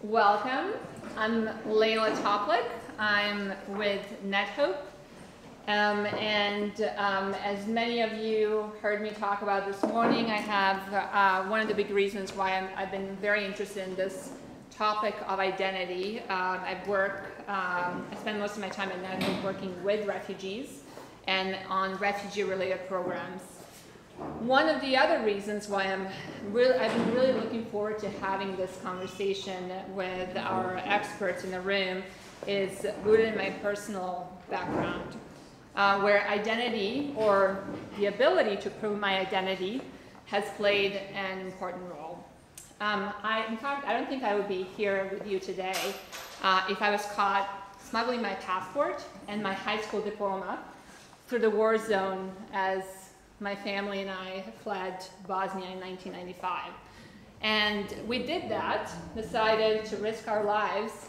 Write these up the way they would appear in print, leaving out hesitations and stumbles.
Welcome. I'm Layla Toplik. I'm with NetHope. As many of you heard me talk about this morning, I have one of the big reasons why I've been very interested in this topic of identity. I spend most of my time at NetHope working with refugees and on refugee-related programs. One of the other reasons why I've been really looking forward to having this conversation with our experts in the room is rooted in my personal background, where identity, or the ability to prove my identity, has played an important role. In fact, I don't think I would be here with you today if I was caught smuggling my passport and my high school diploma through the war zone as my family and I fled Bosnia in 1995. And we did that, decided to risk our lives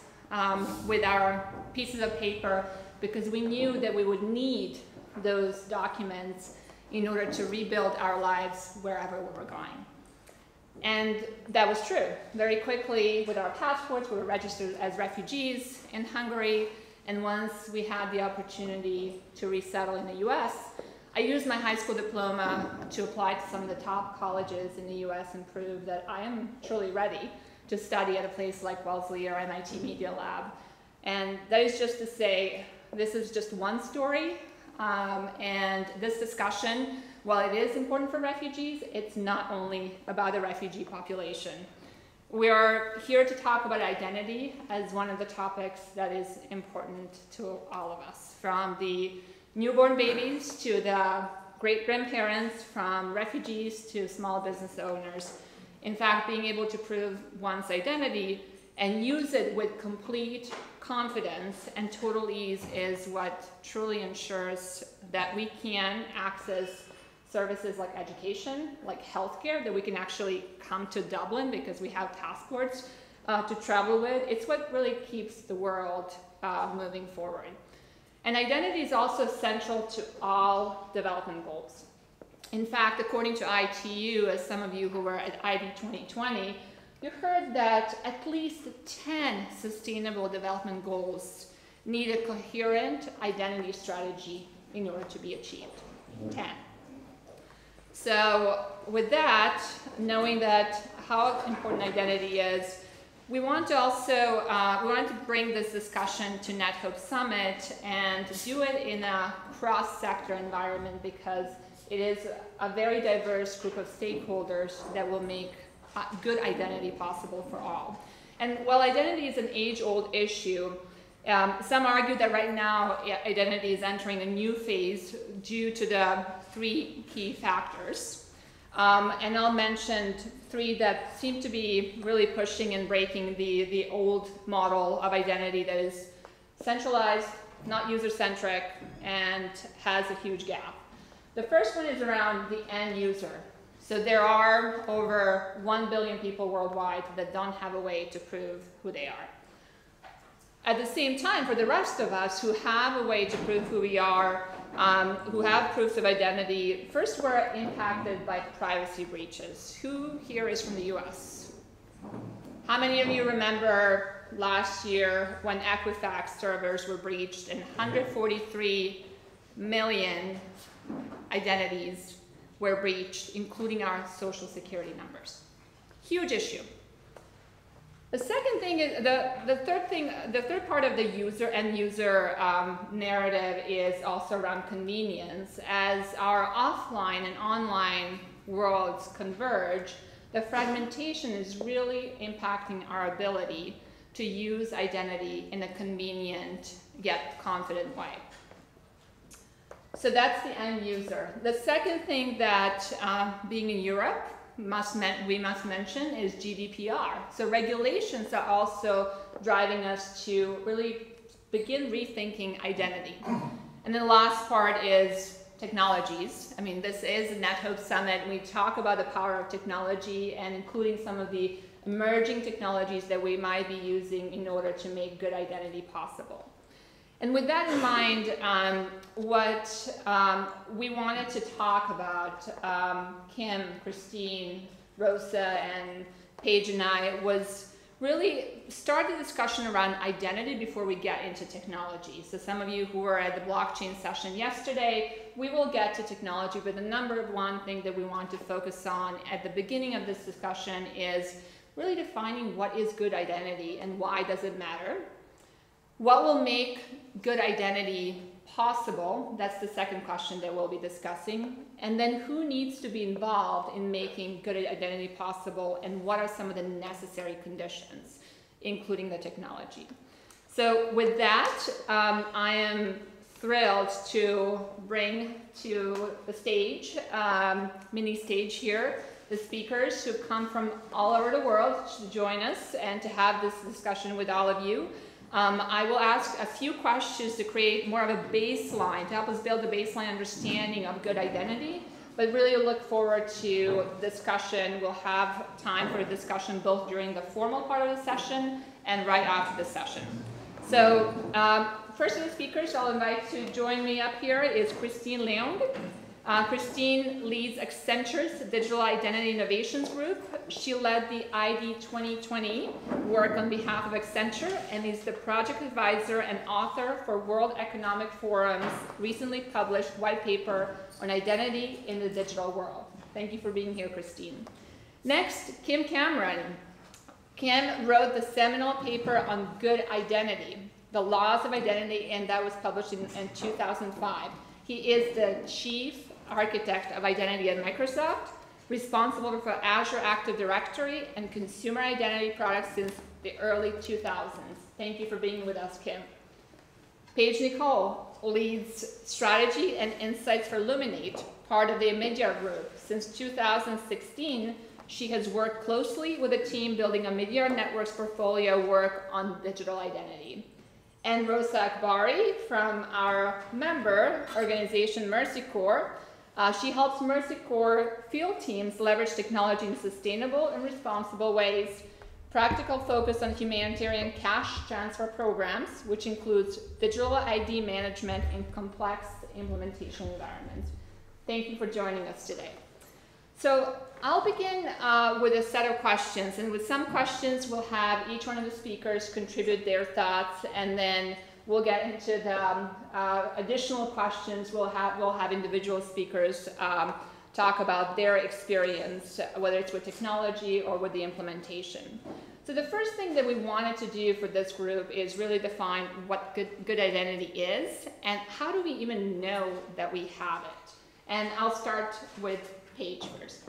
with our pieces of paper because we knew that we would need those documents in order to rebuild our lives wherever we were going. And that was true. Very quickly, with our passports, we were registered as refugees in Hungary, and once we had the opportunity to resettle in the US, I used my high school diploma to apply to some of the top colleges in the US and prove that I am truly ready to study at a place like Wellesley or MIT Media Lab. And that is just to say, this is just one story, and this discussion, while it is important for refugees, it's not only about the refugee population. We are here to talk about identity as one of the topics that is important to all of us, from the newborn babies to the great-grandparents, from refugees to small business owners. In fact, being able to prove one's identity and use it with complete confidence and total ease is what truly ensures that we can access services like education, like healthcare, that we can actually come to Dublin because we have passports to travel with. It's what really keeps the world moving forward. And identity is also central to all development goals. In fact, according to ITU, as some of you who were at ID 2020, you heard that at least 10 sustainable development goals need a coherent identity strategy in order to be achieved. 10. So with that, knowing that how important identity is, we want to also bring this discussion to NetHope Summit and do it in a cross-sector environment because it is a very diverse group of stakeholders that will make good identity possible for all. And while identity is an age-old issue, some argue that right now identity is entering a new phase due to the three key factors. And I'll mention three that seem to be really pushing and breaking the old model of identity that is centralized, not user-centric, and has a huge gap. The first one is around the end user. So there are over 1 billion people worldwide that don't have a way to prove who they are. At the same time, for the rest of us who have a way to prove who we are, who have proofs of identity, first we're impacted by privacy breaches. Who here is from the US? How many of you remember last year when Equifax servers were breached and 143 million identities were breached, including our social security numbers? Huge issue. The second thing is, the third part of the end user narrative is also around convenience. As our offline and online worlds converge, the fragmentation is really impacting our ability to use identity in a convenient yet confident way. So that's the end user. The second thing that, being in Europe, we must mention is GDPR. So regulations are also driving us to really begin rethinking identity. And then the last part is technologies. I mean, this is a NetHope Summit. We talk about the power of technology and including some of the emerging technologies that we might be using in order to make good identity possible. And with that in mind, what we wanted to talk about, Kim, Christine, Rosa, and Paige and I, was really start the discussion around identity before we get into technology. So some of you who were at the blockchain session yesterday, we will get to technology, but the number one thing that we want to focus on at the beginning of this discussion is really defining what is good identity and why does it matter. What will make good identity possible? That's the second question that we'll be discussing. And then who needs to be involved in making good identity possible, and what are some of the necessary conditions, including the technology? So with that, I am thrilled to bring to the stage, mini stage here, the speakers who've come from all over the world to join us and to have this discussion with all of you. I will ask a few questions to create more of a baseline, to help us build a baseline understanding of good identity, but really look forward to discussion. We'll have time for a discussion both during the formal part of the session and right after the session. So first of the speakers I'll invite to join me up here is Christine Leung. Christine leads Accenture's Digital Identity Innovations Group. She led the ID 2020 work on behalf of Accenture and is the project advisor and author for World Economic Forum's recently published white paper on identity in the digital world. Thank you for being here, Christine. Next, Kim Cameron. Kim wrote the seminal paper on good identity, the laws of identity, and that was published in 2005. He is the chief architect of identity at Microsoft, responsible for Azure Active Directory and consumer identity products since the early 2000s. Thank you for being with us, Kim. Paige Nicole leads strategy and insights for Luminate, part of the Media Group. Since 2016, she has worked closely with a team building a Media Networks portfolio work on digital identity. And Rosa Akbari from our member organization Mercy Corps. She helps Mercy Corps field teams leverage technology in sustainable and responsible ways. Practical focus on humanitarian cash transfer programs, which includes digital ID management in complex implementation environments. Thank you for joining us today. So I'll begin with a set of questions, and with some questions we'll have each one of the speakers contribute their thoughts, and then we'll get into the additional questions. We'll have individual speakers talk about their experience, whether it's with technology or with the implementation. So the first thing that we wanted to do for this group is really define what good identity is, and how do we even know that we have it? And I'll start with Paige first.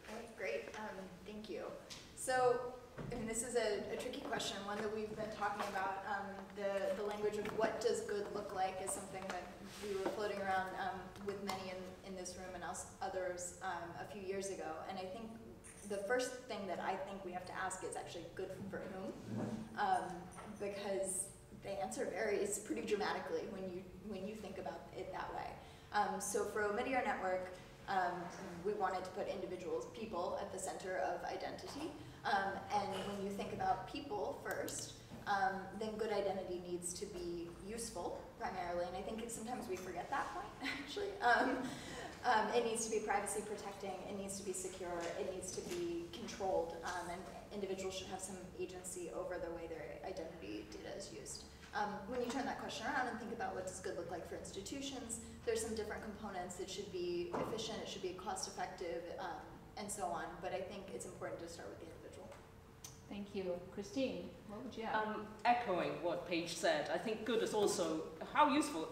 Okay, great. Thank you. So, I mean, this is a tricky question, one that we've been talking about. The language of what does good look like is something that we were floating around with many in this room and others a few years ago. And I think the first thing that I think we have to ask is actually good for whom, because the answer varies pretty dramatically when you think about it that way. So for Omidyar Network, we wanted to put individuals, people, at the center of identity. And when you think about people first, then good identity needs to be useful, primarily. And I think sometimes we forget that point, actually. It needs to be privacy protecting, it needs to be secure, it needs to be controlled, and individuals should have some agency over the way their identity data is used. When you turn that question around and think about what does good look like for institutions, there's some different components. It should be efficient, it should be cost effective, and so on. But I think it's important to start with the individual. Thank you. Christine, what would you add? Echoing what Paige said, I think good is also, how useful,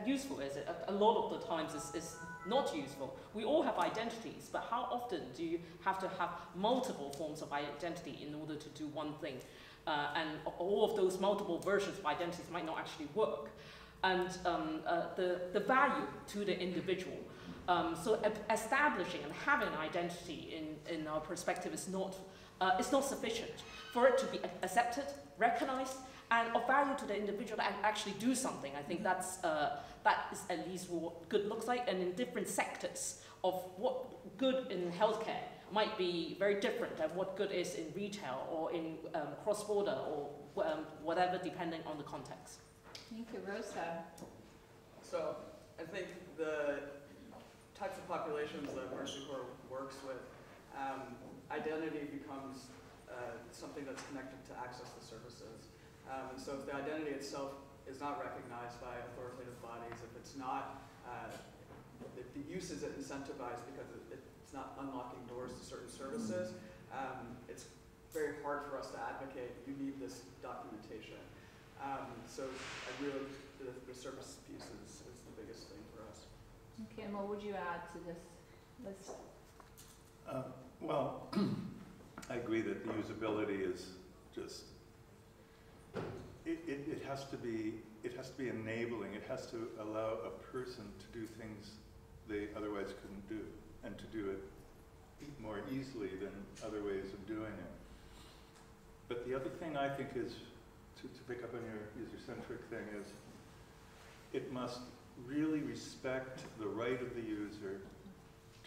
useful is it? A lot of the times is not useful. We all have identities, but how often do you have to have multiple forms of identity in order to do one thing? And all of those multiple versions of identities might not actually work. And the value to the individual. So establishing and having an identity in our perspective is not sufficient. For it to be accepted, recognized, and of value to the individual to actually do something, I think that is at least what good looks like. And in different sectors of what good in healthcare might be very different than what good is in retail or in cross-border or whatever, depending on the context. Thank you, Rosa. So I think the types of populations that Mercy Corps works with, identity becomes something that's connected to access to services. And so if the identity itself is not recognized by authoritative bodies, if it's not, if the use isn't incentivized because it's not unlocking doors to certain services, it's very hard for us to advocate, you need this documentation. So I really, the service piece is the biggest thing for us. Okay, and what would you add to this list? Well, I agree that the usability is just, it has to be enabling. It has to allow a person to do things they otherwise couldn't do, and to do it more easily than other ways of doing it. But the other thing I think is, to pick up on your user-centric thing, is it must really respect the right of the user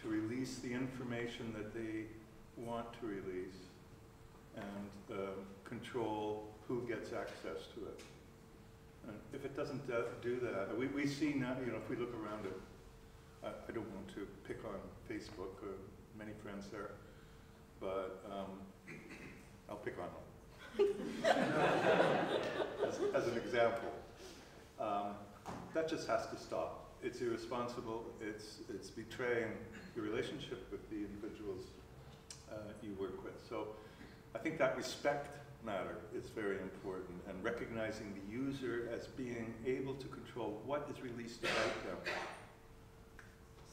to release the information that they want to release, and control who gets access to it. And if it doesn't do that, we see now, if we look around it, I don't want to pick on Facebook, many friends there, but I'll pick on them as an example. That just has to stop. It's irresponsible. It's betraying your relationship with the individuals you work with. So I think that respect matter is very important, and recognizing the user as being able to control what is released about them.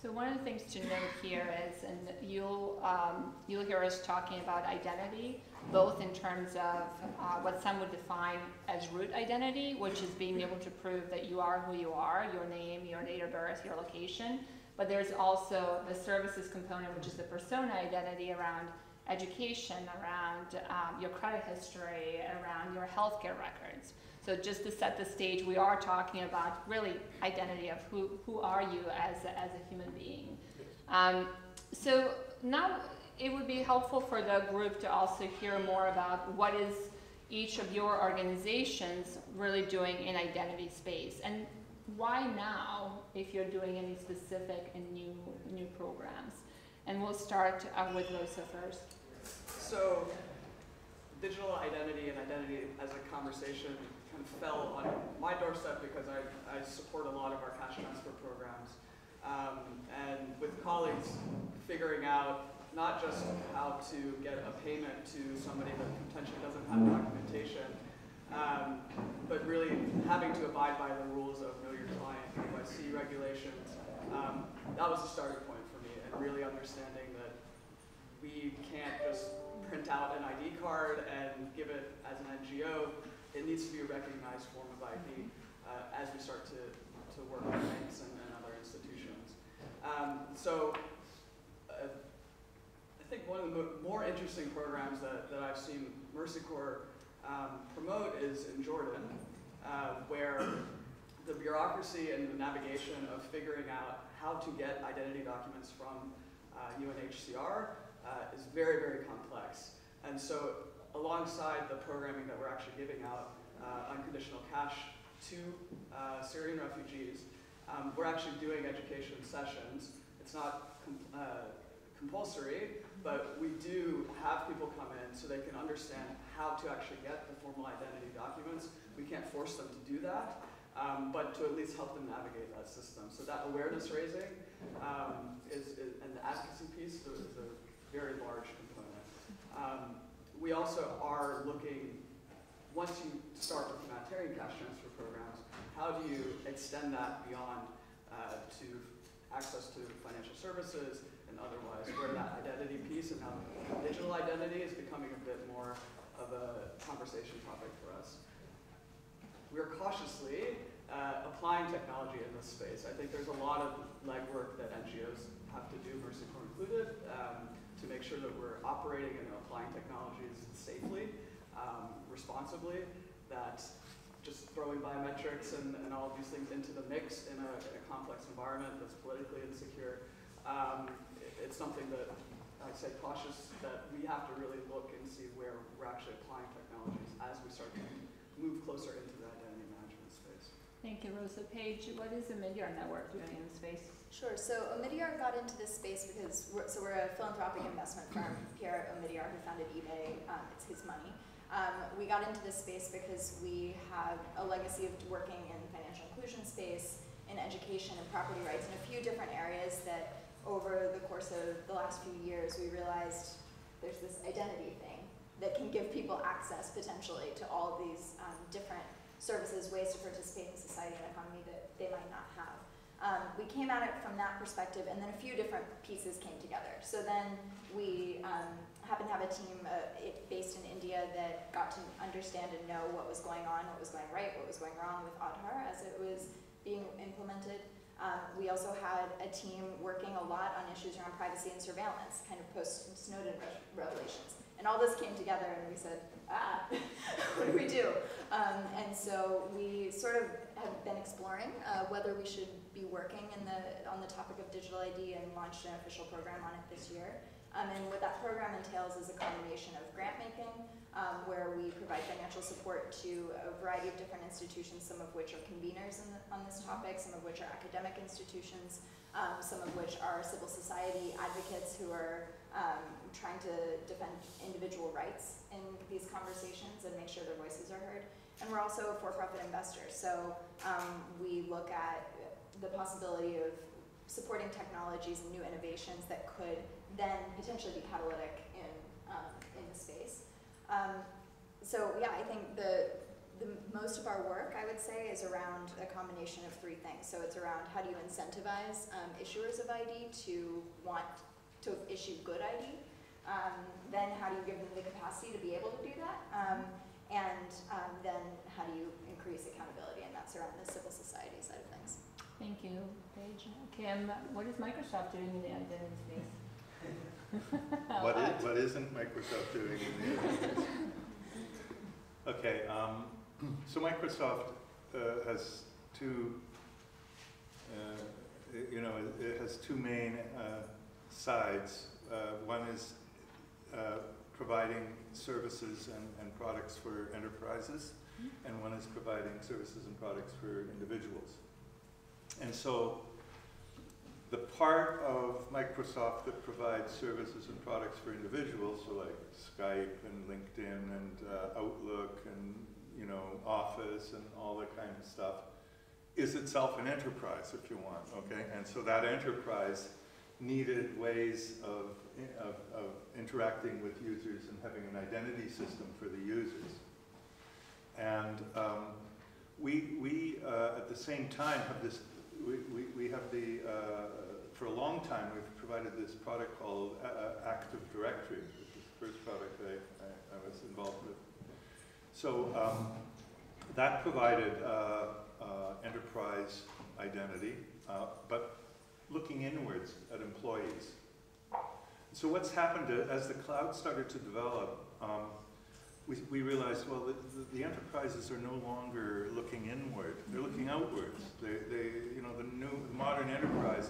So one of the things to note here is, and you'll hear us talking about identity, both in terms of what some would define as root identity, which is being able to prove that you are who you are, your name, your date of birth, your location. But there's also the services component, which is the persona identity around education, around your credit history, around your healthcare records. So just to set the stage, we are talking about really identity of who are you as a human being. So now it would be helpful for the group to also hear more about what is each of your organizations really doing in identity space, and why now if you're doing any specific and new programs. And we'll start with Rosa first. So digital identity and identity as a conversation kind of fell on my doorstep because I support a lot of our cash transfer programs. And with colleagues figuring out not just how to get a payment to somebody that potentially doesn't have documentation, but really having to abide by the rules of Know Your Client, KYC regulations. That was a starting point for me, and really understanding that we can't just print out an ID card and give it as an NGO. It needs to be a recognized form of ID as we start to work with banks and other institutions. I think one of the more interesting programs that I've seen Mercy Corps promote is in Jordan, where the bureaucracy and the navigation of figuring out how to get identity documents from UNHCR is very, very complex. And so alongside the programming that we're actually giving out, unconditional cash to Syrian refugees, we're actually doing education sessions. It's not compulsory, but we do have people come in so they can understand how to actually get the formal identity documents. We can't force them to do that, but to at least help them navigate that system. So that awareness raising and the advocacy piece is a very large component. We also are looking, once you start with humanitarian cash transfer programs, how do you extend that beyond to access to financial services and otherwise, where that identity piece and how digital identity is becoming a bit more of a conversation topic for us. We're cautiously applying technology in this space. I think there's a lot of legwork that NGOs have to do, Mercy Corps included, to make sure that we're operating and applying technologies safely, responsibly, that just throwing biometrics and all of these things into the mix in a complex environment that's politically insecure. It's something that I say cautious, that we have to really look and see where we're actually applying technologies as we start to move closer into the identity management space. Thank you, Rosa. Paige, what is the Meteor Network doing in the space? Sure. So Omidyar got into this space because we're a philanthropic investment firm. Pierre Omidyar, who founded eBay, it's his money. We got into this space because we have a legacy of working in the financial inclusion space, in education and property rights, in a few different areas that over the course of the last few years we realized there's this identity thing that can give people access potentially to all of these different services, ways to participate in society and economy that they might not have. We came at it from that perspective, and then a few different pieces came together. So then we happened to have a team based in India that got to understand and know what was going on, what was going right, what was going wrong with Aadhaar as it was being implemented. We also had a team working a lot on issues around privacy and surveillance, kind of post-Snowden revelations. And all this came together and we said, what do we do? And so we sort of have been exploring whether we should be working on the topic of digital ID and launched an official program on it this year. And what that program entails is a combination of grant making, where we provide financial support to a variety of different institutions, some of which are conveners on this topic, some of which are academic institutions, some of which are civil society advocates who are trying to defend individual rights in these conversations and make sure their voices are heard. And we're also for-profit investors, so we look at the possibility of supporting technologies and new innovations that could then potentially be catalytic in the space. So yeah, I think the most of our work, I would say, is around a combination of three things. So it's around how do you incentivize issuers of ID to want to issue good ID, then how do you give them the capacity to be able to do that, and then how do you increase accountability, and that's around the civil society side of things. Thank you, Paige. Kim, what is Microsoft doing in the identity space? What isn't Microsoft doing in the identity space? Okay, so Microsoft has two, it has two main sides. One is providing services and products for enterprises, and one is providing services and products for individuals. And so the part of Microsoft that provides services and products for individuals, so like Skype and LinkedIn and Outlook and Office and all that kind of stuff, is itself an enterprise, if you want, okay? And so that enterprise needed ways of interacting with users and having an identity system for the users. And we at the same time have this, we have the, for a long time we've provided this product called Active Directory, which is the first product I was involved with. So that provided enterprise identity, but looking inwards at employees. So what's happened as the cloud started to develop, we realized, well, the enterprises are no longer looking inward; they're looking outwards. The modern enterprise,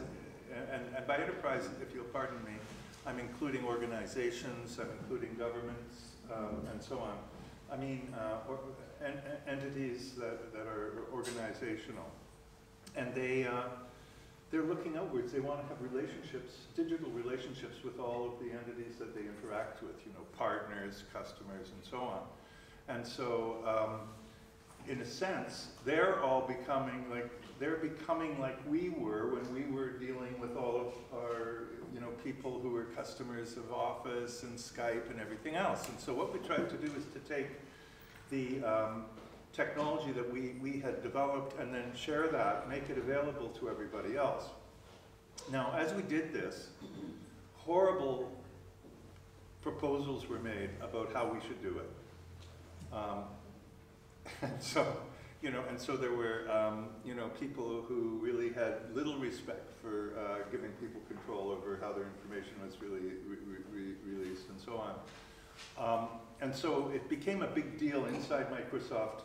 and by enterprise, if you'll pardon me, I'm including organizations, I'm including governments, and so on. I mean, entities that are organizational, and they're looking outwards. They want to have relationships, digital relationships with all of the entities that they interact with, partners, customers, and so on. And so, in a sense, they're becoming like we were when we were dealing with all of our, people who were customers of Office and Skype and everything else. And so what we tried to do is to take the technology that we had developed and then share that, make it available to everybody else. Now, as we did this, horrible proposals were made about how we should do it. And so there were, people who really had little respect for giving people control over how their information was really released and so on. And so it became a big deal inside Microsoft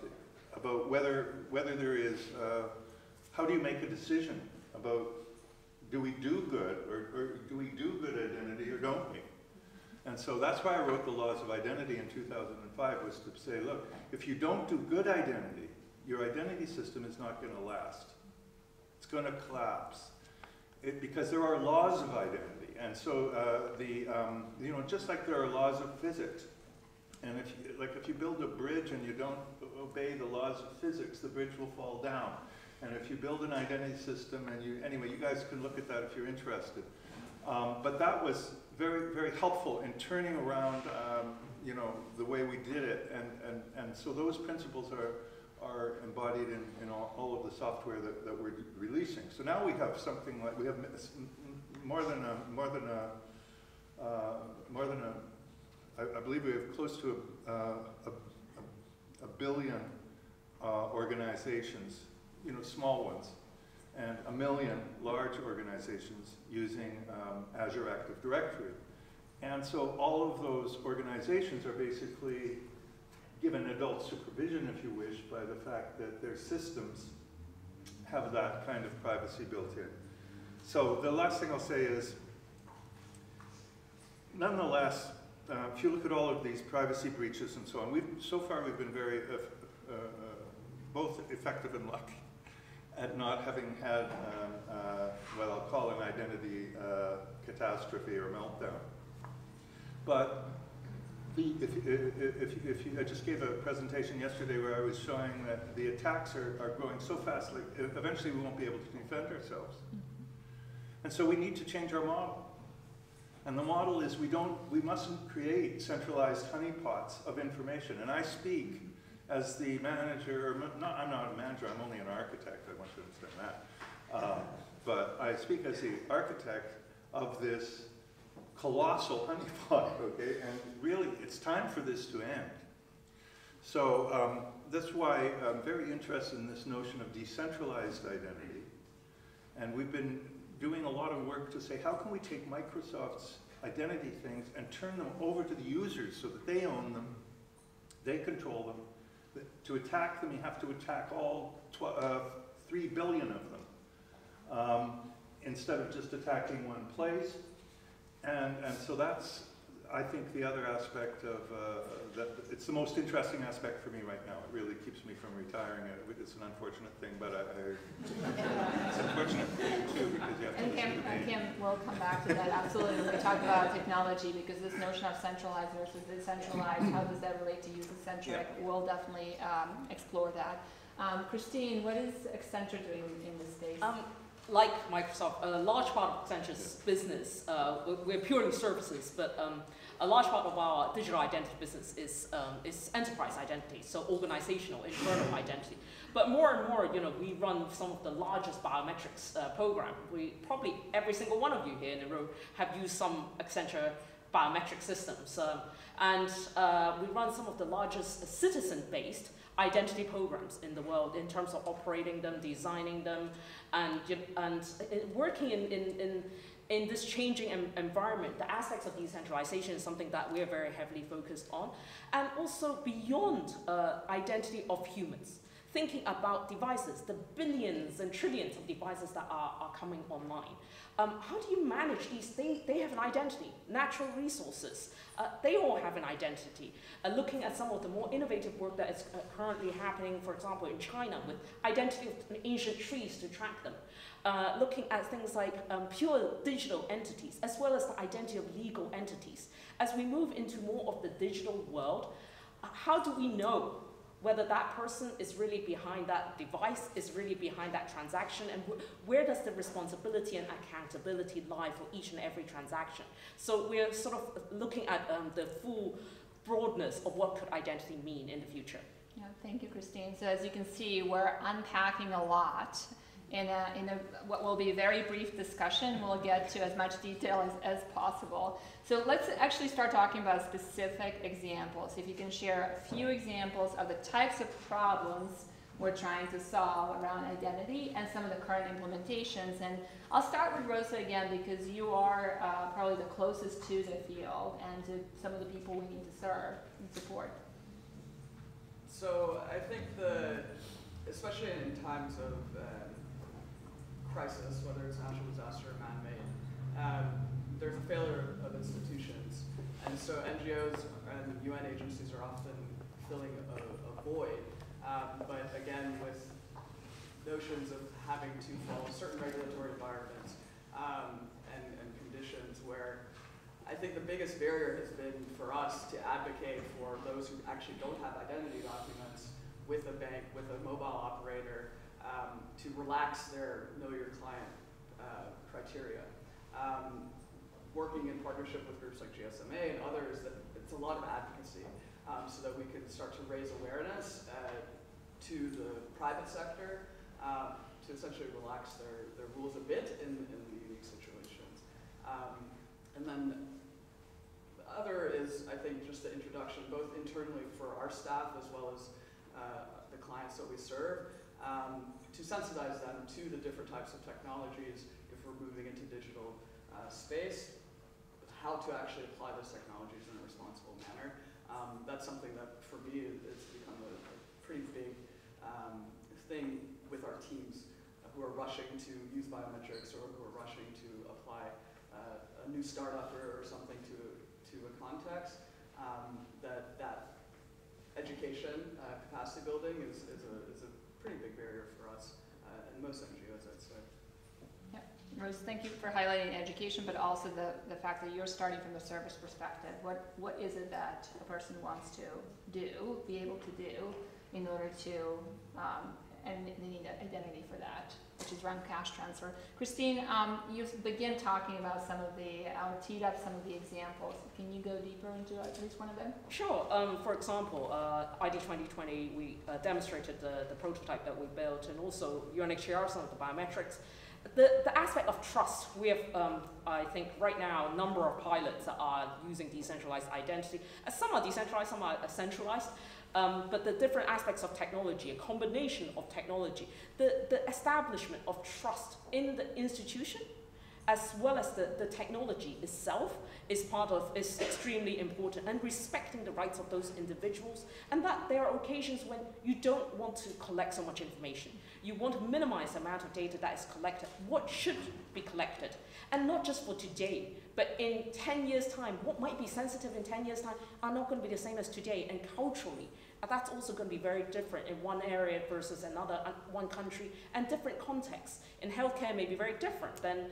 about whether there is, how do you make a decision about do we do good or do we do good identity or don't we? And so that's why I wrote the Laws of Identity in 2005, was to say, look, if you don't do good identity, your identity system is not going to last. It's going to collapse. Because there are laws of identity. And so, you know, just like there are laws of physics, and if you build a bridge and you don't obey the laws of physics, the bridge will fall down. And if you build an identity system, and anyway, you guys can look at that if you're interested. But that was very, very helpful in turning around, you know, the way we did it. And so those principles are embodied in all of the software that we're releasing. So now we have something like, we have I believe we have close to a billion organizations, you know, small ones, and 1 million large organizations using Azure Active Directory. And so all of those organizations are basically given adult supervision, if you wish, by the fact that their systems have that kind of privacy built in. So the last thing I'll say is, nonetheless, if you look at all of these privacy breaches and so on, so far we've been very both effective and lucky at not having had what I'll call an identity catastrophe or meltdown. But I just gave a presentation yesterday where I was showing that the attacks are growing so fast, like eventually we won't be able to defend ourselves. And so we need to change our model. And the model is we mustn't create centralized honeypots of information. And I speak as the manager, I'm not a manager, I'm only an architect, I want you to understand that. But I speak as the architect of this colossal honeypot, okay? And really, it's time for this to end. So that's why I'm very interested in this notion of decentralized identity. And we've been doing a lot of work to say, how can we take Microsoft's identity things and turn them over to the users so that they own them, they control them. To attack them, you have to attack all 3 billion of them, instead of just attacking one place. And so that's, I think, the other aspect of, it's the most interesting aspect for me right now. It really keeps me from retiring. It's an unfortunate thing, but it's unfortunate for you too, because you have to listen to me. Kim, we'll come back to that, absolutely, when we talk about technology, because this notion of centralized versus decentralized, how does that relate to user-centric? Yeah. We'll definitely explore that. Christine, what is Accenture doing in this space? Like Microsoft, a large part of Accenture's business, we're purely services, but a large part of our digital identity business is enterprise identity, so organizational, internal identity. But more and more, you know, we run some of the largest biometrics program. Probably every single one of you here in the room have used some Accenture biometric systems. And we run some of the largest citizen-based identity programs in the world in terms of operating them, designing them, and working in this changing environment. The aspects of decentralization is something that we are very heavily focused on, and also beyond identity of humans. Thinking about devices, the billions and trillions of devices that are coming online. How do you manage these? They have an identity. Natural resources, they all have an identity. Looking at some of the more innovative work that is currently happening, for example, in China, with identity of ancient trees to track them. Looking at things like pure digital entities, as well as the identity of legal entities. As we move into more of the digital world, how do we know whether that person is really behind that device, is really behind that transaction, and where does the responsibility and accountability lie for each and every transaction? So we're sort of looking at the full broadness of what could identity mean in the future. Yeah, thank you, Christine. So as you can see, we're unpacking a lot. In what will be a very brief discussion, we'll get to as much detail as possible. So let's actually start talking about specific examples. If you can share a few examples of the types of problems we're trying to solve around identity and some of the current implementations. And I'll start with Rosa again, because you are probably the closest to the field and to some of the people we need to serve and support. So I think especially in times of crisis, whether it's natural disaster or man-made, there's a failure of institutions. And so NGOs and UN agencies are often filling a void but again, with notions of having to follow certain regulatory environments and conditions where I think the biggest barrier has been for us to advocate for those who actually don't have identity documents with a bank, with a mobile operator, to relax their know your client criteria. Working in partnership with groups like GSMA and others, that it's a lot of advocacy so that we can start to raise awareness to the private sector to essentially relax their rules a bit in the unique situations. And then the other is, I think, just the introduction, both internally for our staff as well as the clients that we serve, to sensitize them to the different types of technologies if we're moving into digital space, how to actually apply those technologies in a responsible manner. That's something that, for me, it's become a pretty big thing with our teams who are rushing to use biometrics or who are rushing to apply a new startup or something to a context. That education, capacity building is a pretty big barrier for us and most NGOs, I'd say. Yep. Rose, thank you for highlighting education, but also the fact that you're starting from the service perspective. What is it that a person wants to do, be able to do, in order to, and they need an identity for that, which is around cash transfer. Christine, you begin talking about some of the, teed up some of the examples. Can you go deeper into at least one of them? Sure. For example, ID 2020, we demonstrated the prototype that we built, and also UNHCR, some of the biometrics. The aspect of trust, we have, I think right now, a number of pilots that are using decentralized identity. Some are decentralized, some are centralized. But the different aspects of technology, a combination of technology, the establishment of trust in the institution, as well as the technology itself, is extremely important, and respecting the rights of those individuals, and that there are occasions when you don't want to collect so much information. You want to minimize the amount of data that is collected, what should be collected, and not just for today, but in 10 years' time, what might be sensitive in 10 years' time are not going to be the same as today, and culturally, that's also going to be very different in one area versus another, one country, and different contexts. In healthcare may be very different than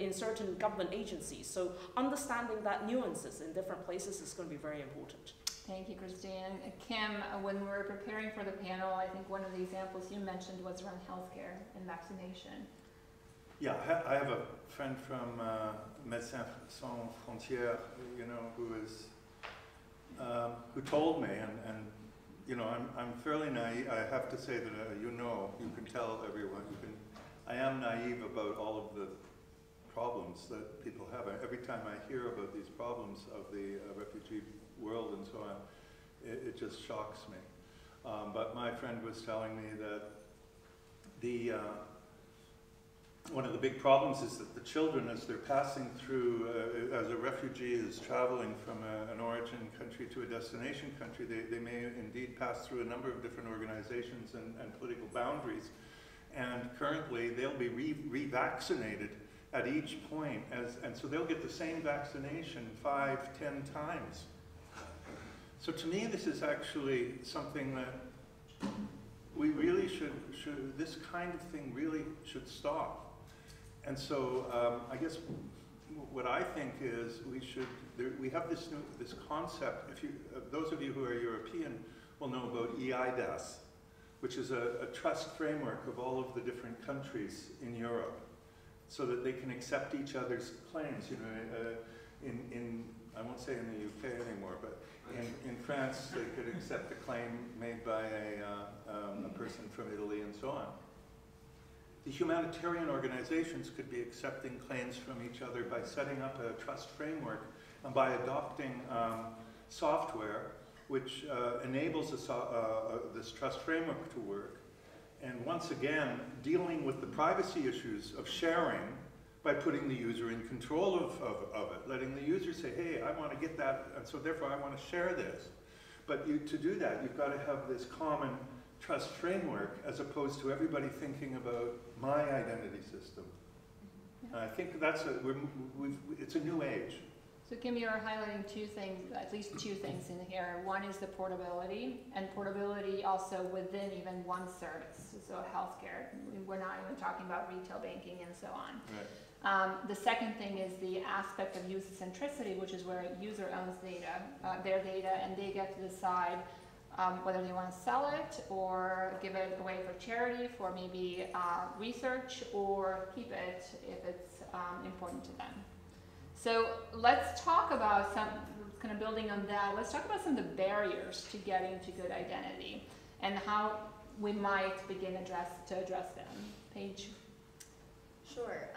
in certain government agencies. So understanding that nuances in different places is going to be very important. Thank you, Christine. Kim, when we were preparing for the panel, I think one of the examples you mentioned was around healthcare and vaccination. Yeah, I have a friend from Médecins Sans Frontières, who told me, and I'm fairly naive. I have to say that you can tell everyone. I am naive about all of the problems that people have. Every time I hear about these problems of the refugee world and so on, it just shocks me. But my friend was telling me that one of the big problems is that the children, as they're passing through, as a refugee is traveling from an origin country to a destination country, they may indeed pass through a number of different organizations and political boundaries. And currently, they'll be revaccinated at each point, and so they'll get the same vaccination 5, 10 times. So to me, this is actually something that we really should this kind of thing really should stop. And so I guess what I think is we have this concept. Those of you who are European will know about EIDAS, which is a trust framework of all of the different countries in Europe, so that they can accept each other's claims. I won't say in the UK anymore, but in France they could accept a claim made by a person from Italy and so on. The humanitarian organizations could be accepting claims from each other by setting up a trust framework and by adopting software which enables this trust framework to work. And once again, dealing with the privacy issues of sharing by putting the user in control of it, letting the user say, hey, I want to get that, and so therefore I want to share this. But to do that, you've got to have this common trust framework as opposed to everybody thinking about my identity system. And I think that's it's a new age. So Kim, you're highlighting two things, at least two things in here. One is the portability, and portability also within even one service, so healthcare. We're not even talking about retail banking and so on. Right. The second thing is the aspect of user centricity, which is where a user owns data, their data, and they get to decide whether they want to sell it or give it away for charity, for maybe research, or keep it if it's important to them. So let's talk about some, kind of building on that, let's talk about some of the barriers to getting to good identity and how we might begin to address them. Paige? Sure.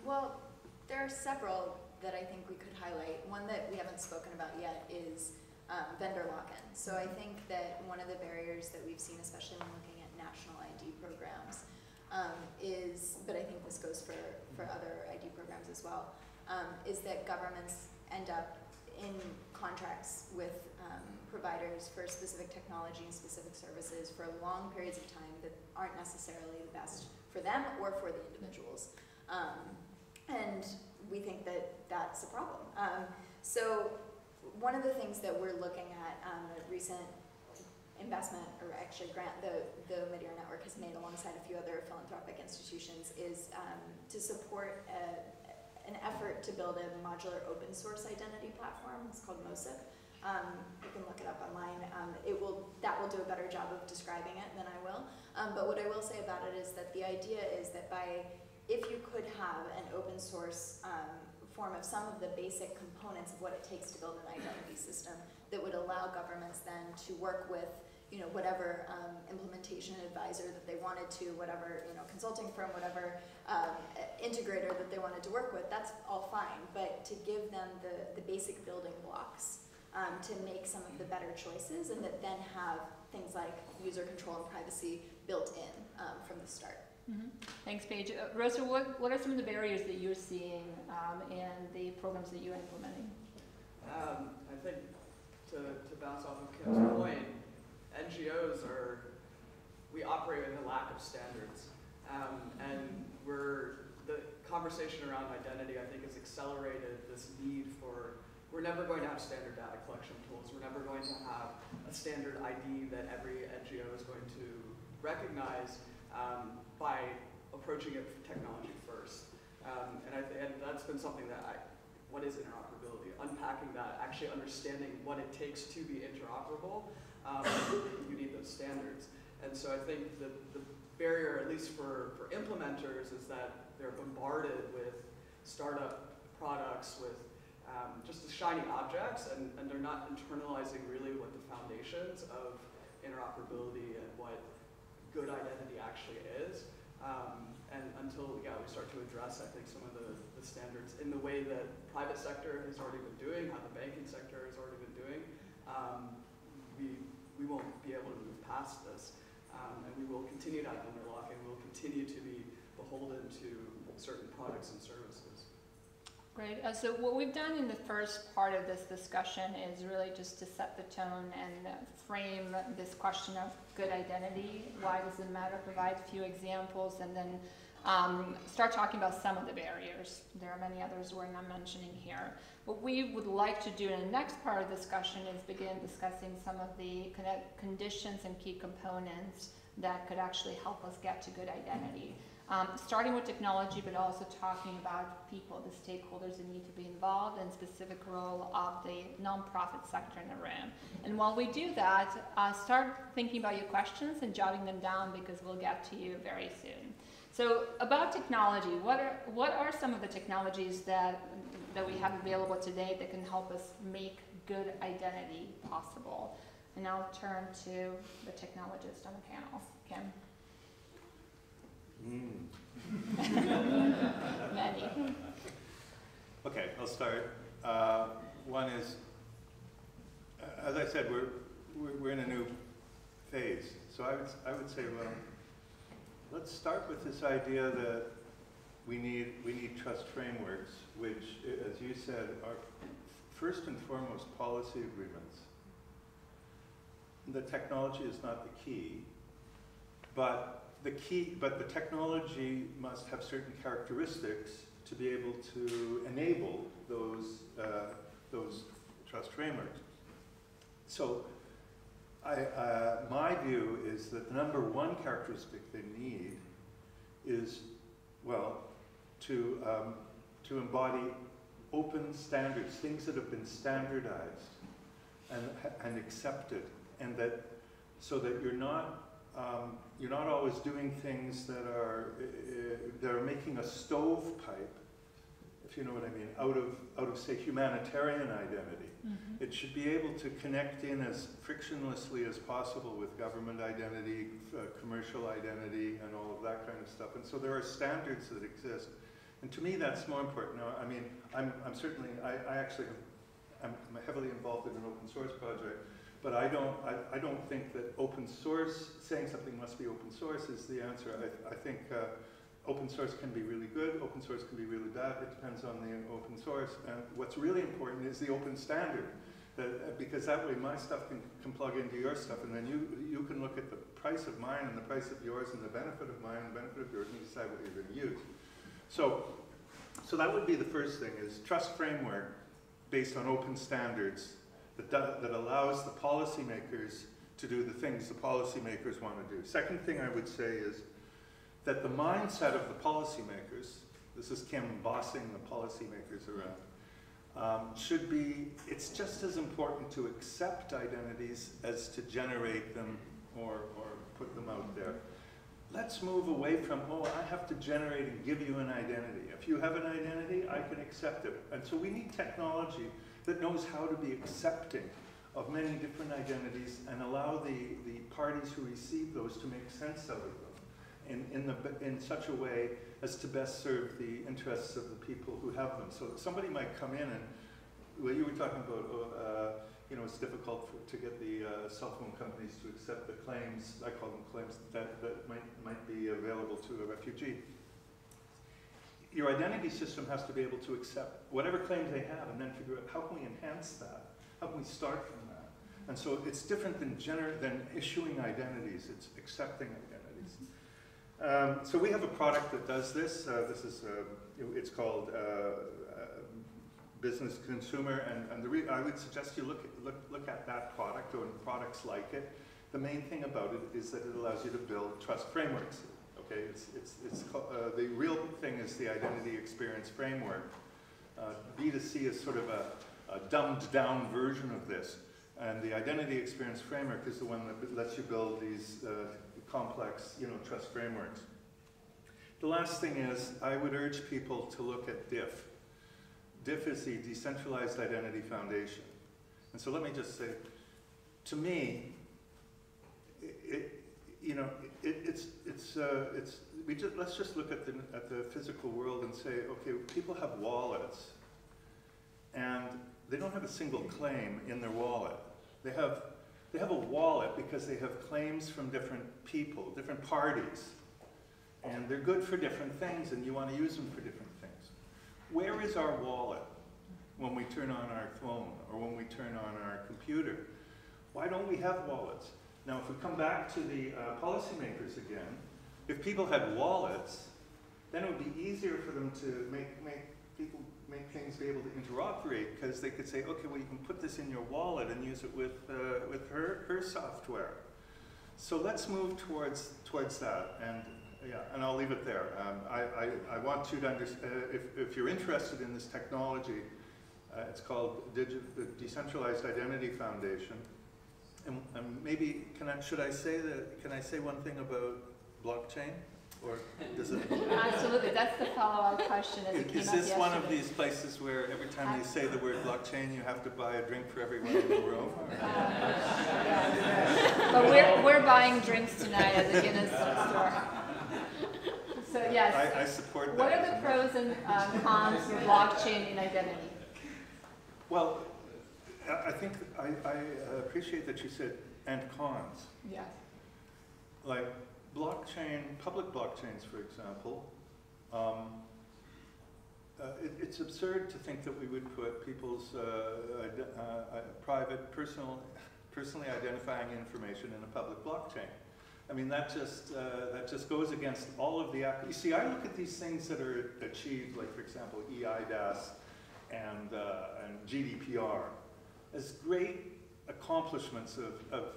Well, there are several that I think we could highlight. One that we haven't spoken about yet is vendor lock-in. So I think that one of the barriers that we've seen, especially when looking at national ID programs, is, but I think this goes for other ID programs as well, is that governments end up in contracts with providers for specific technology and specific services for long periods of time that aren't necessarily the best for them or for the individuals. And we think that that's a problem. So one of the things that we're looking at, a recent investment, or actually grant the Midiar Network has made alongside a few other philanthropic institutions, is to support an effort to build a modular open source identity platform. It's called MOSIP. You can look it up online. That will do a better job of describing it than I will. But what I will say about it is that the idea is that if you could have an open source form of some of the basic components of what it takes to build an identity system that would allow governments then to work with whatever implementation advisor that they wanted to, whatever consulting firm, whatever integrator that they wanted to work with, that's all fine. But to give them the basic building blocks to make some of the better choices, and that then have things like user control and privacy built in from the start. Mm-hmm. Thanks, Paige. Rosa, what are some of the barriers that you're seeing in the programs that you're implementing? I think to bounce off of Kim's point, NGOs we operate with a lack of standards. And the conversation around identity, I think, has accelerated this need we're never going to have standard data collection tools. We're never going to have a standard ID that every NGO is going to recognize by approaching it technology first. And that's been something that what is interoperability? Unpacking that, actually understanding what it takes to be interoperable, you need those standards. And so I think the barrier, at least for implementers, is that they're bombarded with startup products, with just the shiny objects, and they're not internalizing really what the foundations of interoperability and what good identity actually is. And until we start to address, I think, some of the standards in the way that private sector has already been doing, how the banking sector has already been doing, we won't be able to move past this. And we will continue to have vendor lock-in. We'll continue to be beholden to certain products and services. Great. So what we've done in the first part of this discussion is really just to set the tone and frame this question of good identity. Why does it matter? Provide a few examples, and then start talking about some of the barriers. There are many others we're not mentioning here. What we would like to do in the next part of the discussion is begin discussing some of the conditions and key components that could actually help us get to good identity. Starting with technology, but also talking about people, the stakeholders that need to be involved, and specific role of the nonprofit sector in the room. And while we do that, start thinking about your questions and jotting them down, because we'll get to you very soon. So about technology, what are some of the technologies that we have available today that can help us make good identity possible? And I'll turn to the technologist on the panel, Kim. Many. Okay, I'll start. One is, as I said, we're in a new phase. So I would say, well, let's start with this idea that we need trust frameworks, which, as you said, are first and foremost policy agreements. The technology is not the key, but the technology must have certain characteristics to be able to enable those trust frameworks. So my view is that the number one characteristic they need is, well, to embody open standards, things that have been standardized and accepted, and that so that you're not always doing things that are making a stovepipe, if you know what I mean, out of say humanitarian identity. Mm-hmm. It should be able to connect in as frictionlessly as possible with government identity, commercial identity, and all of that kind of stuff. And so there are standards that exist. And to me, that's more important. Now, I mean, I'm certainly, I actually I'm heavily involved in an open source project, but I don't think that open source, saying something must be open source is the answer. I think open source can be really good, open source can be really bad. It depends on the open source. And what's really important is the open standard, because that way my stuff can plug into your stuff, and then you can look at the price of mine and the price of yours and the benefit of mine and the benefit of yours, and you decide what you're going to use. So that would be the first thing, is trust framework based on open standards that allows the policymakers to do the things the policymakers want to do. Second thing I would say is that the mindset of the policymakers, this is Kim bossing the policymakers around, should be, it's just as important to accept identities as to generate them or put them out there. Let's move away from, oh, I have to generate and give you an identity. If you have an identity, I can accept it. And so we need technology that knows how to be accepting of many different identities and allow the parties who receive those to make sense out of them in such a way as to best serve the interests of the people who have them. So somebody might come in and, well, you were talking about, you know, it's difficult to get the cell phone companies to accept the claims, I call them claims, that might be available to a refugee. Your identity system has to be able to accept whatever claims they have and then figure out how can we enhance that? How can we start from that? And so it's different than issuing identities, it's accepting identities. So we have a product that does this. It's called Business Consumer, and I would suggest you look at that product or products like it. The main thing about it is that it allows you to build trust frameworks. Okay, the real thing is the identity experience framework. B2C is sort of a dumbed down version of this, and the identity experience framework is the one that lets you build these complex, you know, trust frameworks. The last thing is, I would urge people to look at DIF. DIF is the Decentralized Identity Foundation. And so let me just say, to me, let's just look at the physical world and say, okay, people have wallets, and they don't have a single claim in their wallet. They have a wallet because they have claims from different people, different parties, and they're good for different things, and you want to use them for different things. Where is our wallet when we turn on our phone or when we turn on our computer? Why don't we have wallets? Now, if we come back to the policymakers again, if people had wallets, then it would be easier for them to make things be able to interoperate, because they could say, okay, well, you can put this in your wallet and use it with her software. So let's move towards that, and yeah, and I'll leave it there. I want you to understand, if you're interested in this technology, it's called the Decentralized Identity Foundation. And maybe, can I say one thing about blockchain? Or does it? Absolutely, that's the follow-up question as it came Is up this one of yesterday. these places where every time you say the word blockchain, you have to buy a drink for everyone in the room? Yes. But we're buying drinks tonight at the Guinness store. So yes, I support that. What are the pros and cons of blockchain in identity? Well, I think I appreciate that you said "and cons." Yes. Like blockchain, public blockchains, for example. It's absurd to think that we would put people's private, personally identifying information in a public blockchain. I mean, that just goes against all of the, you see, I look at these things that are achieved, like for example, EIDAS and GDPR, as great accomplishments of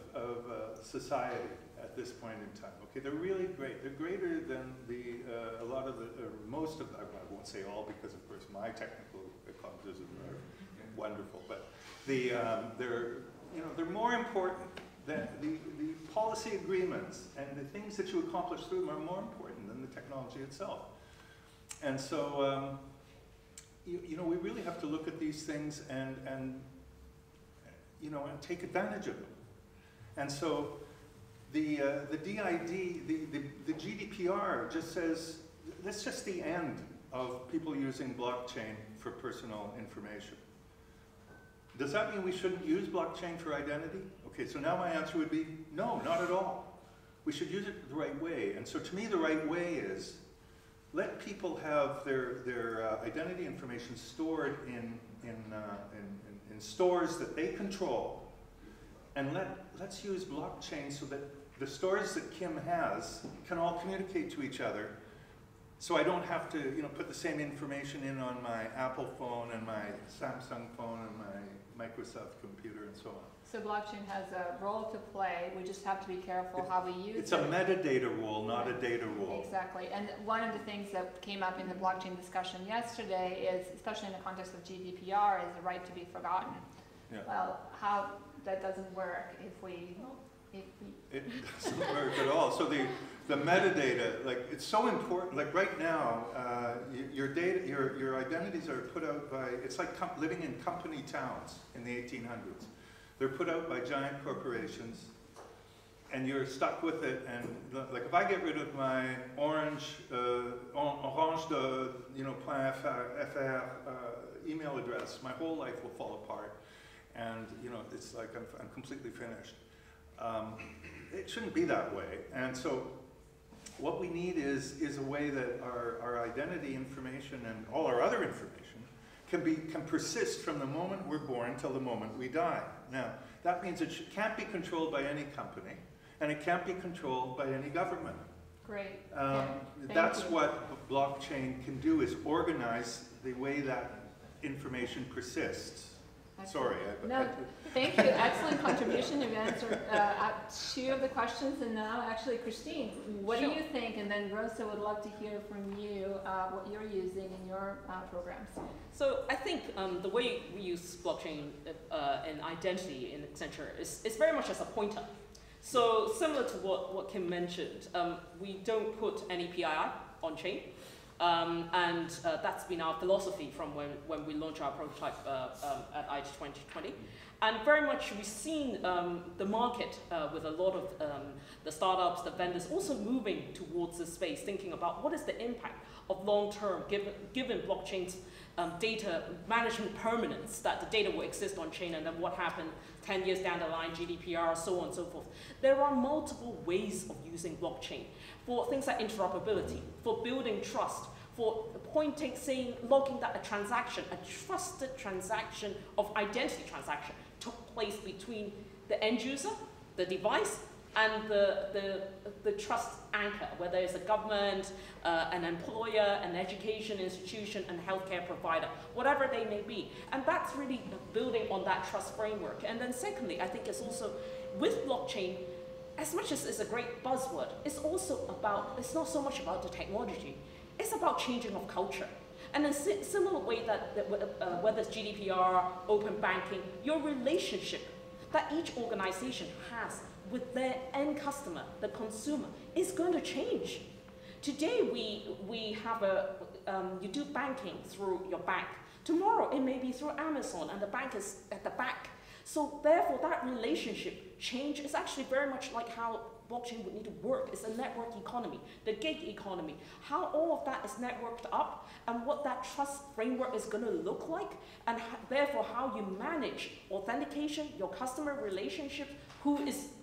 society at this point in time. Okay, they're really great. They're greater than a lot of the, most of, I won't say all because of course my technical accomplishments are wonderful, but they're more important. The policy agreements and the things that you accomplish through them are more important than the technology itself. And so, you know, we really have to look at these things and you know, and take advantage of them. And so, the DID, the GDPR just says, that's just the end of people using blockchain for personal information. Does that mean we shouldn't use blockchain for identity? Okay, so now my answer would be, no, not at all. We should use it the right way. And so to me, the right way is, let people have their identity information stored in stores that they control. And let's use blockchain so that the stores that Kim has can all communicate to each other. So I don't have to, you know, put the same information in on my Apple phone and my Samsung phone and my Microsoft computer and so on. So blockchain has a role to play. We just have to be careful how we use it. It's a metadata rule, not a data rule. Exactly. And one of the things that came up in the blockchain discussion yesterday is, especially in the context of GDPR, is the right to be forgotten. Yeah. Well, how that doesn't work if we It doesn't work at all. So the metadata, like, it's so important. Like right now, your data, your identities are put out by, it's like living in company towns in the 1800s. They're put out by giant corporations, and you're stuck with it. And like, if I get rid of my orange de, you know, .fr email address, my whole life will fall apart. And you know, it's like I'm completely finished. It shouldn't be that way. And so what we need is a way that our identity information and all our other information can persist from the moment we're born till the moment we die. Now, that means it can't be controlled by any company, and it can't be controlled by any government. Great. That's what blockchain can do, is organize the way that information persists. Excellent. Sorry. No, thank you. Excellent contribution. You've answered 2 of the questions, and now actually, Christine, what do you think? And then Rosa would love to hear from you what you're using in your programs. So I think the way we use blockchain in identity in Accenture is very much as a pointer. So similar to what Kim mentioned, we don't put any PII on chain. And that's been our philosophy from when we launched our prototype at IT 2020. And very much we've seen the market with a lot of the startups, the vendors also moving towards this space, thinking about what is the impact of long-term, given blockchain's data management permanence, that the data will exist on chain, and then what happened 10 years down the line, GDPR, so on and so forth. There are multiple ways of using blockchain for things like interoperability, for building trust, for pointing, saying, logging that a transaction, a trusted transaction of identity transaction took place between the end user, the device, and the trust anchor, whether it's a government, an employer, an education institution, and healthcare provider, whatever they may be. And that's really building on that trust framework. And then secondly, I think it's also, with blockchain, as much as it's a great buzzword, it's also about, it's not so much about the technology, it's about changing of culture. And in a similar way that whether it's GDPR, open banking, your relationship that each organization has with their end customer, the consumer, is going to change. Today we have you do banking through your bank. Tomorrow it may be through Amazon and the bank is at the back. So therefore that relationship change is actually very much like how blockchain would need to work. It's a network economy, the gig economy, how all of that is networked up and what that trust framework is going to look like, and therefore how you manage authentication, your customer relationships,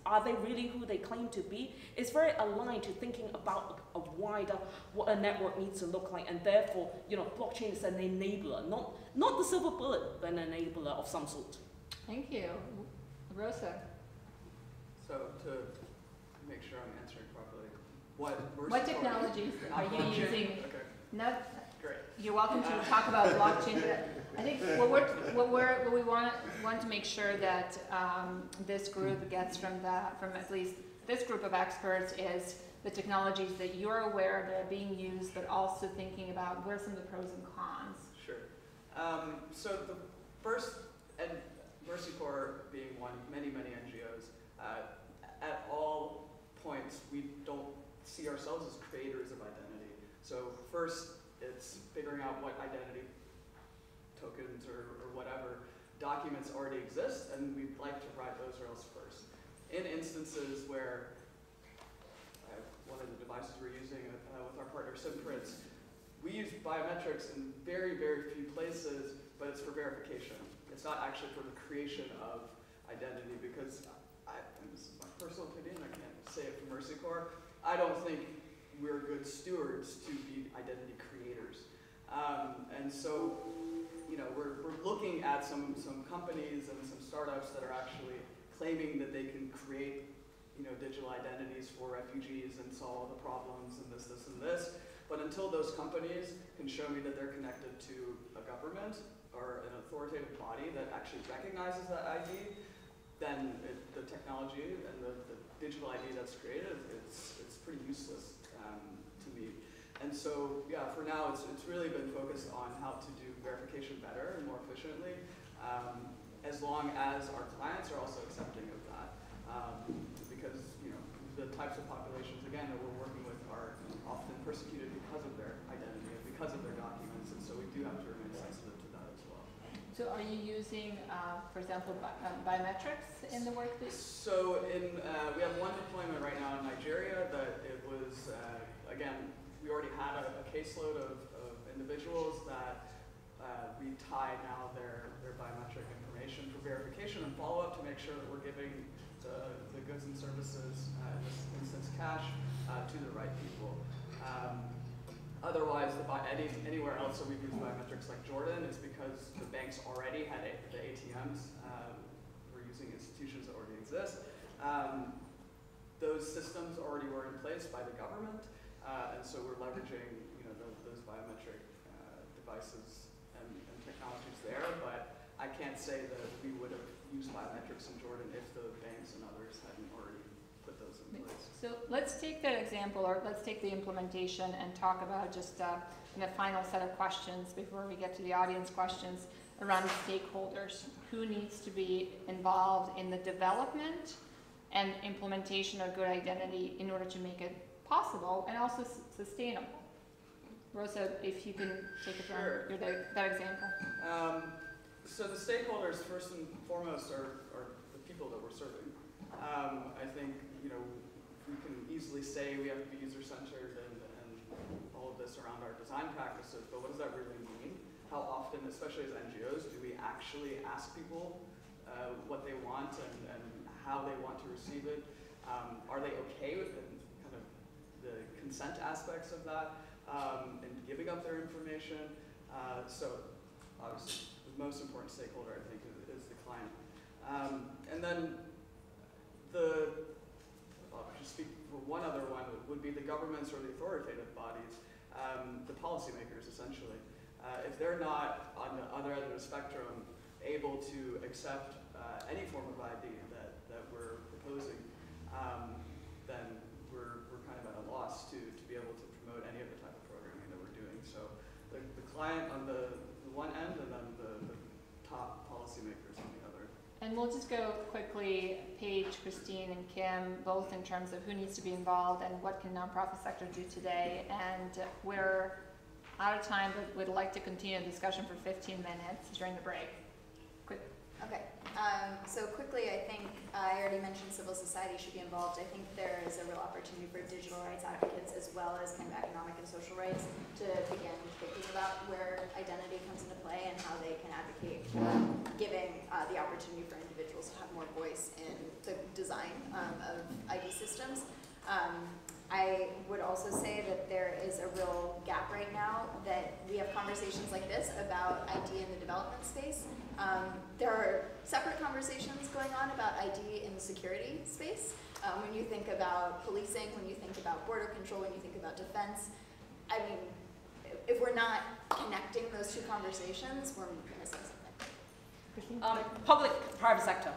are they really who they claim to be, is very aligned to thinking about a wider, what a network needs to look like, and therefore, you know, blockchain is an enabler, not the silver bullet, but an enabler of some sort. Thank you. Rosa. So to make sure I'm answering properly. What technologies are you using? Okay, Not, great. you're welcome to talk about blockchain. But I think what we want to make sure that this group gets from at least this group of experts is the technologies that you're aware that are being used, but also thinking about what are some of the pros and cons. Sure. So the first, and Mercy Corps being one, many NGOs, at all points we don't see ourselves as creators of identity. So first, it's figuring out what identity tokens or whatever documents already exist, and we'd like to write those rails first. In instances where one of the devices we're using with our partner Simprints, we use biometrics in very few places, but it's for verification. It's not actually for the creation of identity, because and this is my personal opinion, I can't say it for Mercy Corps, I don't think we're good stewards to be identity creators. And so, you know, we're looking at some companies and some startups that are actually claiming that they can create, you know, digital identities for refugees and solve the problems and this and this. But until those companies can show me that they're connected to a government or an authoritative body that actually recognizes that ID, then the technology and the digital ID that's created, it's pretty useless to me. And so, yeah, for now, it's really been focused on how to do verification better and more efficiently, as long as our clients are also accepting of that. Because, you know, the types of populations, again, that we're working with are often persecuted because of their identity and because of their documents, and so we do have to remain sensitive to that as well. So are you using, for example, biometrics in the work that? So we have one deployment right now in Nigeria that it was, again, we already had a caseload of individuals that we tie now their biometric information for verification and follow-up to make sure that we're giving the goods and services, in this instance cash, to the right people. Otherwise, anywhere else that we've used biometrics like Jordan, it's because the banks already had the ATMs. We're using institutions that already exist. Those systems already were in place by the government, and so we're leveraging, you know, those biometric devices and technologies there. But I can't say that we would have used biometrics in Jordan if the banks and others hadn't already put those in place. So let's take that example, or let's take the implementation and talk about just in the final set of questions before we get to the audience questions around stakeholders. Who needs to be involved in the development and implementation of good identity in order to make it possible and also sustainable? Rosa, if you can take it from that example. So the stakeholders, first and foremost, are the people that we're serving. I think, you know, we can easily say we have to be user-centered and all of this around our design practices, but what does that really mean? How often, especially as NGOs, do we actually ask people what they want and how they want to receive it? Are they okay with kind of the consent aspects of that and giving up their information? So obviously, the most important stakeholder, I think, is the client. And then I'll just speak for one other one, would be the governments or the authoritative bodies, the policymakers, essentially. If they're not on the other end of the spectrum able to accept any form of ID that we're proposing, then we're kind of at a loss to be able to promote any of the type of programming that we're doing. So the client on the one end, and then the top policymakers on the other. And we'll just go quickly, Paige, Christine, and Kim, both in terms of who needs to be involved and what can nonprofit sector do today. And we're out of time, but we'd like to continue the discussion for 15 minutes during the break. Quick. Okay. So quickly, I think I already mentioned civil society should be involved. I think there is a real opportunity for digital rights advocates as well as kind of economic and social rights to begin thinking about where identity comes into play and how they can advocate giving the opportunity for individuals to have more voice in the design of ID systems. I would also say that there is a real gap right now that we have conversations like this about ID in the development space. There are separate conversations going on about ID in the security space. When you think about policing, when you think about border control, when you think about defense, I mean, if we're not connecting those two conversations, we're missing something. Private sector.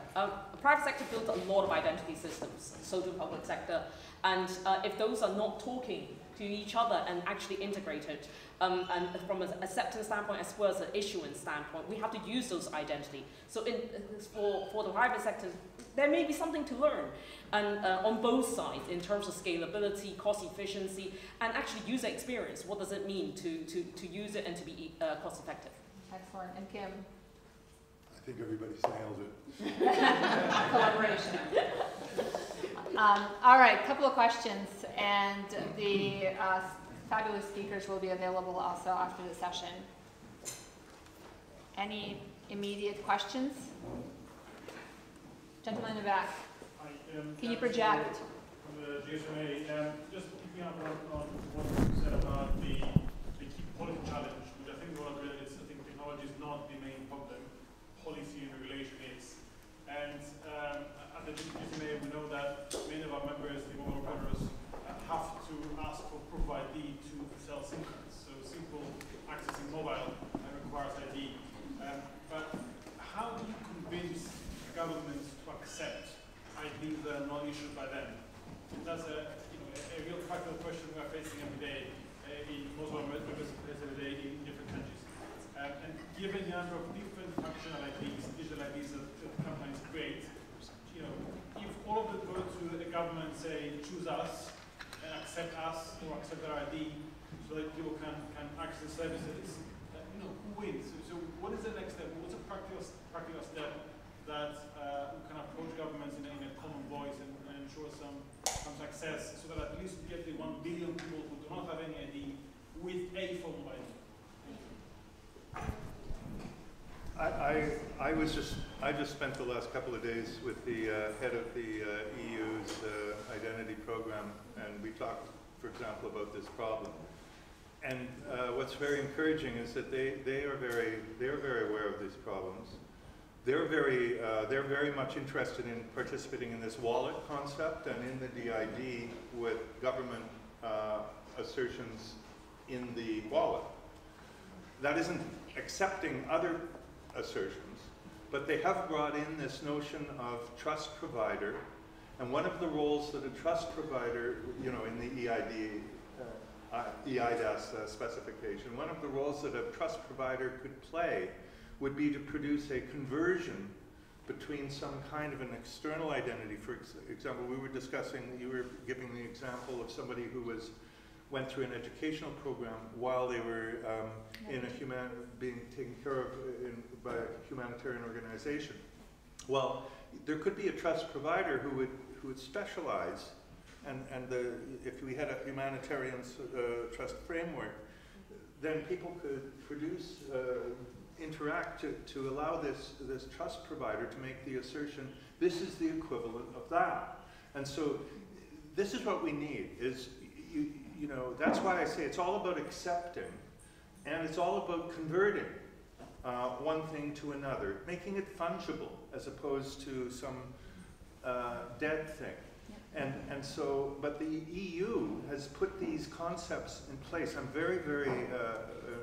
Private sector builds a lot of identity systems, so do public sector. And if those are not talking to each other and actually integrated, and from an acceptance standpoint as well as an issuance standpoint, we have to use those identity. So for the private sector, there may be something to learn and on both sides in terms of scalability, cost efficiency, and actually user experience. What does it mean to use it and to be cost effective? Excellent. And Kim? I think everybody's nailed it. Collaboration. All right, couple of questions, and the fabulous speakers will be available also after the session. Any immediate questions? Gentleman in the back. Hi, Can you project? From the GSMA, just picking up on what you said about the key policy challenge, which I think is one of the is, I think technology is not the main problem, policy and regulation is. And at the GSMA, we know that many of our members, the mobile operators, have to ask for proof of ID to sell SIM cards. So simple accessing mobile requires ID. But how do you convince governments to accept IDs that are not issued by them? That's a real practical question we are facing every day in most of our members every day in different countries. And given the number of different functional IDs, digital IDs that companies create, if all of them go to the government and say, choose us and accept us or accept our ID so that people can access services, who wins? So what is the next step? What's a practical step that we can approach governments in a common voice and ensure some success so that at least we get the 1 billion people who do not have any ID with a form of ID? I just spent the last couple of days with the head of the EU's identity program, and we talked, for example, about this problem. And what's very encouraging is that they are very aware of these problems. They're very much interested in participating in this wallet concept and in the DID with government assertions in the wallet. That isn't accepting other assertions, but they have brought in this notion of trust provider, and one of the roles that a trust provider, in the EIDAS specification, one of the roles that a trust provider could play would be to produce a conversion between some kind of an external identity. For example, we were discussing, you were giving the example of somebody who went through an educational program while they were being taken care of by a humanitarian organization. Well, there could be a trust provider who would specialize, and if we had a humanitarian trust framework, then people could produce, interact to allow this trust provider to make the assertion, this is the equivalent of that. And so this is what we need, is that's why I say it's all about accepting, and it's all about converting one thing to another, making it fungible as opposed to some dead thing. Yep. And so, but the EU has put these concepts in place. I'm very, very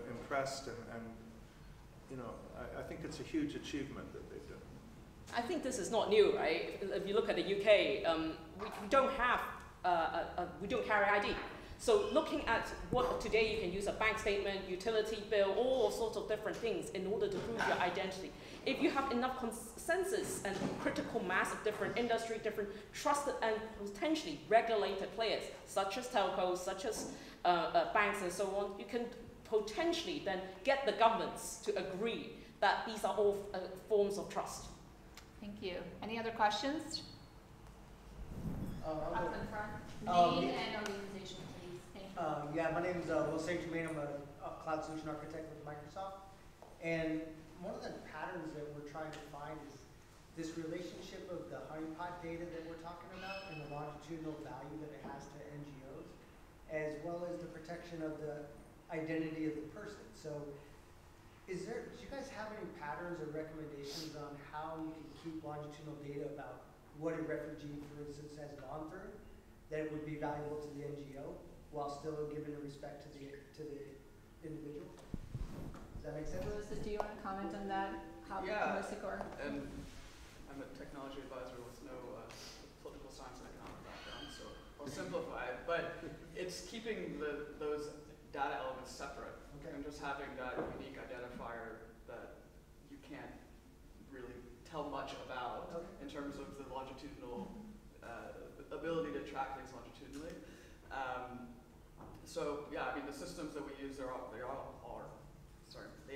impressed, and I think it's a huge achievement that they've done. I think this is not new, right? If you look at the UK, we don't have we don't carry ID. So looking at what today you can use a bank statement, utility bill, all sorts of different things in order to prove your identity. If you have enough consensus and critical mass of different industry, different trusted and potentially regulated players, such as telcos, such as banks and so on, you can potentially then get the governments to agree that these are all forms of trust. Thank you. Any other questions? Up in front. Name and organization, please. Thank you. Yeah, my name is Will St. Germain. I'm a cloud solution architect with Microsoft. And one of the patterns that we're trying to find is this relationship of the honeypot data that we're talking about and the longitudinal value that it has to NGOs, as well as the protection of the identity of the person. So do you guys have any patterns or recommendations on how you can keep longitudinal data about what a refugee, for instance, has gone through, that it would be valuable to the NGO while still giving the respect to the individual. Does that make sense? Melissa, do you want to comment on that? How Yeah, Mercy-Corps? and I'm a technology advisor with no political science and economic background, so I'll simplify it. But it's keeping those data elements separate, and just having that unique identifier that you can't really tell much about in terms of the longitudinal ability to track things longitudinally. So yeah, I mean the systems that we use they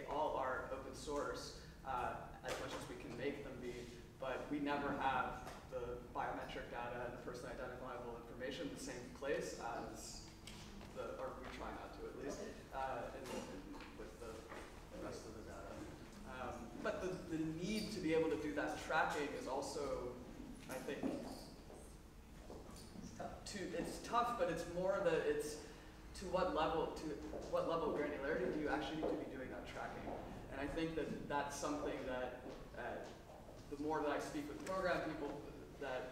all are open source as much as we can make them be, but we never have the biometric data and the personally identifiable information in the same place as or we try not to at least, with the rest of the data. But the need to be able to do that tracking is also, I think, it's tough, but it's more that it's to what level of granularity do you actually need to be doing that tracking? And I think that that's something that the more that I speak with program people, that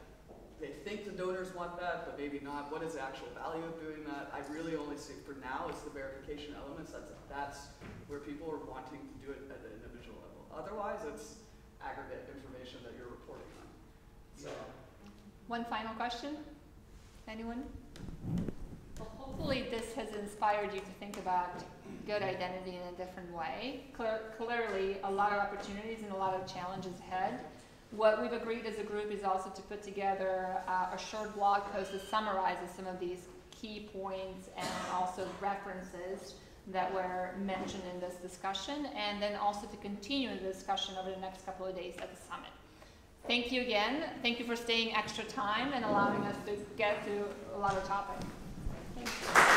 they think the donors want that, but maybe not. What is the actual value of doing that? I really only see for now it's the verification elements. That's where people are wanting to do it at the individual level. Otherwise, it's aggregate information that you're reporting on. So, one final question. Anyone? Well, hopefully this has inspired you to think about good identity in a different way. Clearly, a lot of opportunities and a lot of challenges ahead. What we've agreed as a group is also to put together a short blog post that summarizes some of these key points and also references that were mentioned in this discussion, and then also to continue the discussion over the next couple of days at the summit. Thank you again. Thank you for staying extra time and allowing us to get to a lot of topics. Thank you.